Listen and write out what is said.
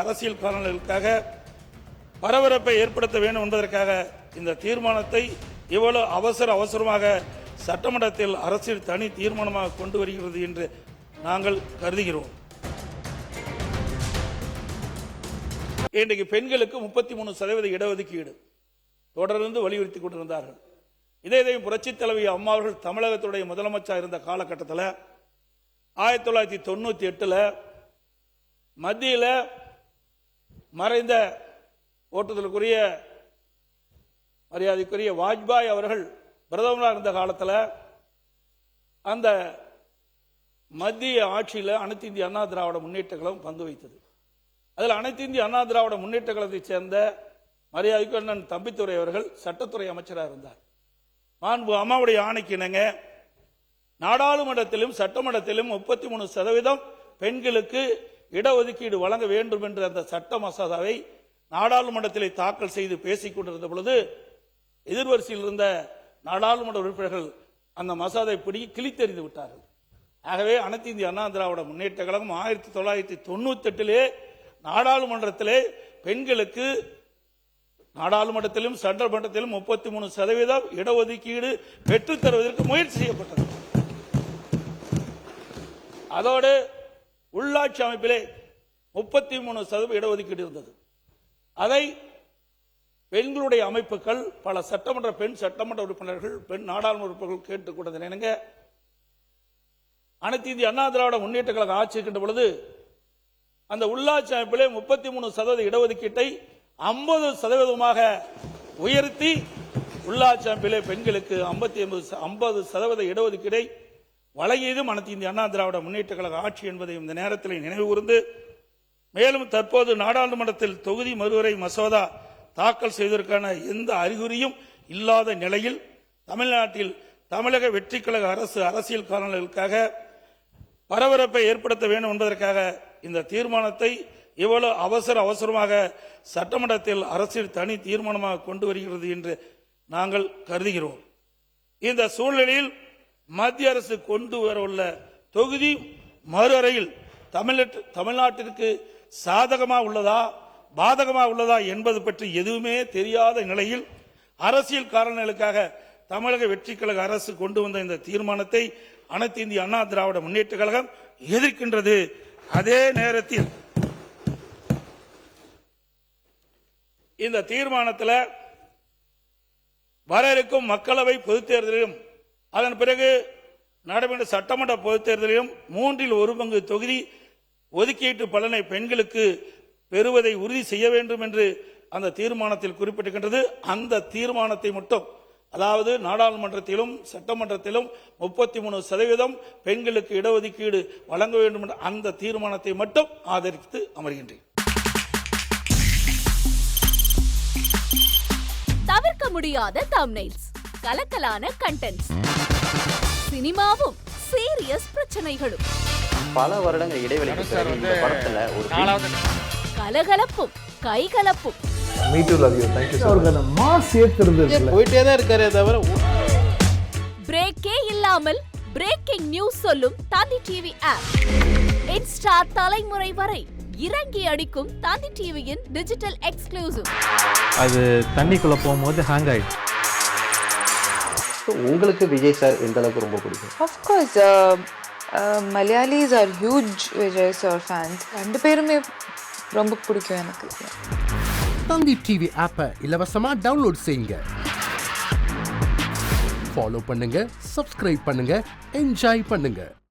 அரசியல் காரணங்களுக்காக பரபரப்பை ஏற்படுத்த வேண்டும் என்பதற்காக இந்த தீர்மானத்தை இவ்வளவு அவசரமாக சட்டமன்றத்தில் அரசியல் தனி தீர்மானமாக கொண்டு வருகிறது என்று நாங்கள் கருதுகிறோம். இன்றைக்கு பெண்களுக்கு 33% இடஒதுக்கீடு தொடர்ந்து வலியுறுத்தி கொண்டிருந்தார்கள். இதையும் புரட்சித் தலைவி அம்மா அவர்கள் தமிழகத்துடைய முதலமைச்சர் இருந்த காலகட்டத்தில் 1998 மத்தியில் மறைந்த ஓட்டுதலுக்குரிய மரியாதைக்குரிய வாஜ்பாய் அவர்கள் பிரதமராக இருந்த காலத்தில் அந்த மத்திய ஆட்சியில் அனைத்து இந்திய அண்ணா திராவிட முன்னேற்ற கழகம் பங்கு வைத்தது. அதில் அனைத்து இந்திய அண்ணா திராவிட முன்னேற்ற கழகத்தைச் சேர்ந்த மரியாதைக்கு அண்ணன் தம்பித்துரை அவர்கள் சட்டத்துறை அமைச்சராக இருந்தார். மாண்பு அம்மாவுடைய ஆணைக்கு இணங்க நாடாளுமன்றத்திலும் சட்டமன்றத்திலும் 33% பெண்களுக்கு இடஒதுக்கீடு வழங்க வேண்டும் என்ற அந்த சட்ட மசோதாவை நாடாளுமன்றத்தில் தாக்கல் செய்து பேசிக் கொண்டிருந்த பொழுது எதிர்வரிசையில் இருந்த நாடாளுமன்ற உறுப்பினர்கள் அந்த மசோதை பிடி கிழித்தெறிந்து விட்டார்கள். ஆகவே அனைத்து இந்திய அண்ணா திராவிட முன்னேற்ற கழகம் 1998 நாடாளுமன்றத்திலே பெண்களுக்கு நாடாளுமன்றத்திலும் சட்டமன்றத்திலும் 33% இடஒதுக்கீடு பெற்றுத் தருவதற்கு முயற்சி செய்யப்பட்டது. அதோடு உள்ளாட்சி அமைப்பிலே 33% இடஒதுக்கீடு இருந்தது. அதை பெண்களுடைய அமைப்புகள் பல பெண் சட்டமன்ற உறுப்பினர்கள் பெண் நாடாளுமன்ற உறுப்பினர்கள் கேட்டுக்கொண்டது என்னங்க, அனைத்து இந்திய அண்ணா திராவிட முன்னேற்ற கழக ஆட்சி இருக்கின்ற பொழுது அந்த உள்ளாட்சி அமைப்பிலே 33% இடஒதுக்கீட்டை 50% உயர்த்தி உள்ளாட்சி அமைப்பிலே பெண்களுக்கு 50% இடஒதுக்கீடை வழங்கியதும் அனைத்து இந்திய அண்ணா திராவிட முன்னேற்ற கழக ஆட்சி என்பதை இந்த நேரத்தில் நினைவு கூர்ந்து, மேலும் தற்போது நாடாளுமன்றத்தில் தொகுதி மறுவரை மசோதா தாக்கல் செய்வதற்கான எந்த அறிகுறியும் இல்லாத நிலையில் தமிழ்நாட்டில் தமிழக வெற்றி கழக அரசு அரசியல் காரணங்களுக்காக பரபரப்பை ஏற்படுத்த வேண்டும் என்பதற்காக இந்த தீர்மானத்தை இவ்வளவு அவசரமாக சட்டமன்றத்தில் அரசியல் தனி தீர்மானமாக கொண்டு வருகிறது என்று நாங்கள் கருதுகிறோம். இந்த சூழ்நிலையில் மத்திய அரசு கொண்டு வரவுள்ள தொகுதி மறுவரையில் தமிழ்நாட்டிற்கு சாதகமாக உள்ளதா பாதகமாக உள்ளதா என்பது பற்றி எதுவுமே தெரியாத நிலையில் அரசியல் காரணங்களுக்காக தமிழக வெற்றி கழக அரசு கொண்டு வந்த இந்த தீர்மானத்தை அனைத்து இந்திய அண்ணா திராவிட முன்னேற்ற கழகம் எதிர்க்கின்றது. அதே நேரத்தில் இந்த தீர்மானத்தில் வர இருக்கும் மக்களவை பொதுத் தேர்தலிலும் அதன் பிறகு நடைபெற்ற சட்டமன்ற பொதுத் தேர்தலிலும் 1/3 தொகுதி ஒதுக்கீட்டு பலனை பெண்களுக்கு பெறுவதை உறுதி செய்ய வேண்டும் என்று அந்த தீர்மானத்தில் குறிப்பிட்டிருக்கின்றது. அந்த தீர்மானத்தை மட்டும், அதாவது நாடாளுமன்றத்திலும் சட்டமன்றத்திலும் 33% பெண்களுக்கு இடஒதுக்கீடு வழங்க வேண்டும் என்ற அந்த தீர்மானத்தை மட்டும் ஆதரித்து அமர்கின்றேன். தவிர்க்க முடியாத தம்ப்நெயில்ஸ், கலக்கலான கண்டென்ட்ஸ், சினிமாவும் சீரியஸ் பிரச்சனைகளும், பல வருடங்கள் இடைவெளிக்கு பிறகு இந்த படத்துல ஒரு கலகலப்பும் கைகலப்பும், போயிட்டே தான் இருக்காரே தவிர பிரேக்கே இல்லாமல் பிரேக்கிங் நியூஸ் சொல்லும் தந்தி டிவி ஆப். இன்ஸ்டா தலைமுறை வரை இறங்கி அடிக்கும் தந்தி டிவியின் டிஜிட்டல் எக்ஸ்க்ளூசிவ். அது தண்ணிக்குள்ள போகும்போது ஹேங் ஆயிடுச்சு. உங்களுக்கு விஜய் சார் எந்த அளவுக்கு ரொம்ப பிடிக்கும்? Of course, Malayalis are huge Vijay sir fans. ரெண்டு பேருமே ரொம்ப பிடிக்கும் எனக்கு. தந்தி டிவி ஆப்பை இலவசமா டவுன்லோட் செய்யுங்க. ஃபாலோ பண்ணுங்க, சப்ஸ்கிரைப் பண்ணுங்க, என்ஜாய் பண்ணுங்க.